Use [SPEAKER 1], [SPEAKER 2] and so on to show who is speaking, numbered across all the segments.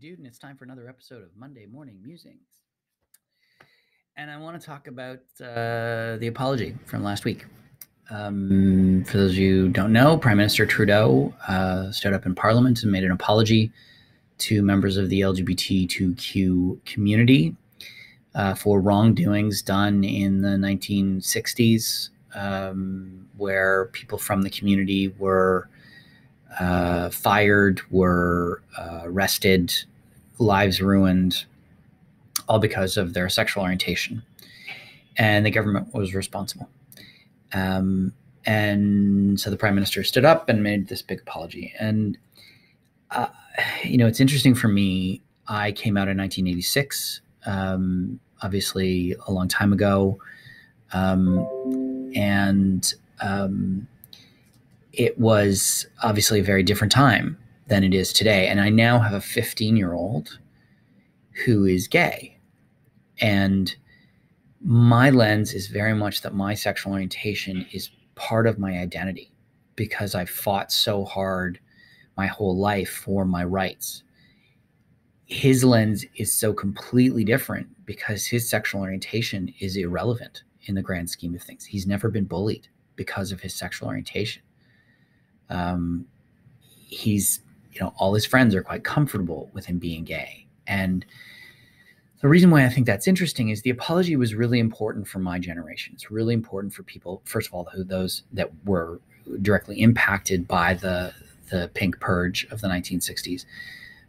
[SPEAKER 1] Jude, and it's time for another episode of Monday Morning Musings. And I want to talk about the apology from last week. For those of you who don't know, Prime Minister Trudeau stood up in Parliament and made an apology to members of the LGBTQ community for wrongdoings done in the 1960s, where people from the community were fired, were arrested, lives ruined, all because of their sexual orientation. And the government was responsible. And so the Prime Minister stood up and made this big apology. And, it's interesting for me. I came out in 1986, obviously a long time ago. It was obviously a very different time than it is today. And I now have a 15-year-old who is gay. And my lens is very much that my sexual orientation is part of my identity because I fought so hard my whole life for my rights. His lens is so completely different because his sexual orientation is irrelevant in the grand scheme of things. He's never been bullied because of his sexual orientation. He's, all his friends are quite comfortable with him being gay. And the reason why I think that's interesting is the apology was really important for my generation. It's really important for people, first of all, those that were directly impacted by the pink purge of the 1960s,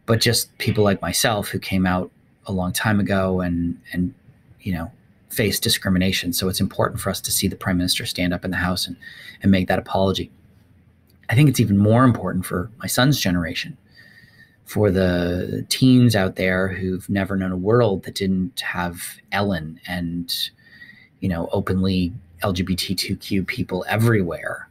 [SPEAKER 1] but just people like myself who came out a long time ago and faced discrimination. So it's important for us to see the Prime Minister stand up in the House and make that apology. I think it's even more important for my son's generation, for the teens out there who've never known a world that didn't have Ellen and, openly LGBTQ people everywhere.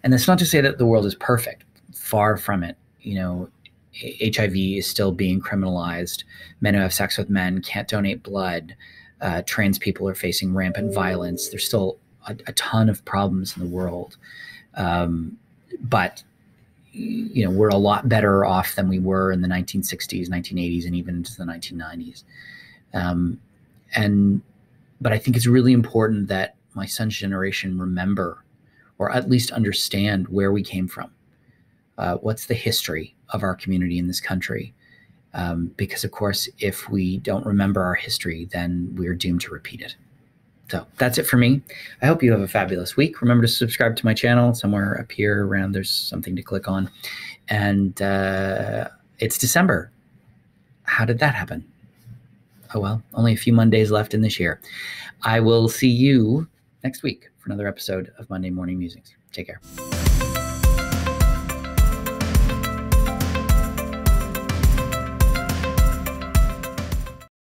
[SPEAKER 1] And that's not to say that the world is perfect. Far from it. HIV is still being criminalized. Men who have sex with men can't donate blood. Trans people are facing rampant violence. There's still a ton of problems in the world. But we're a lot better off than we were in the 1960s, 1980s, and even into the 1990s. But I think it's really important that my son's generation remember, or at least understand where we came from. What's the history of our community in this country? Because, of course, if we don't remember our history, then we're doomed to repeat it. So that's it for me. I hope you have a fabulous week. Remember to subscribe to my channel. Somewhere up here around there's something to click on. And it's December. How did that happen? Oh, well, only a few Mondays left in this year. I will see you next week for another episode of Monday Morning Musings. Take care.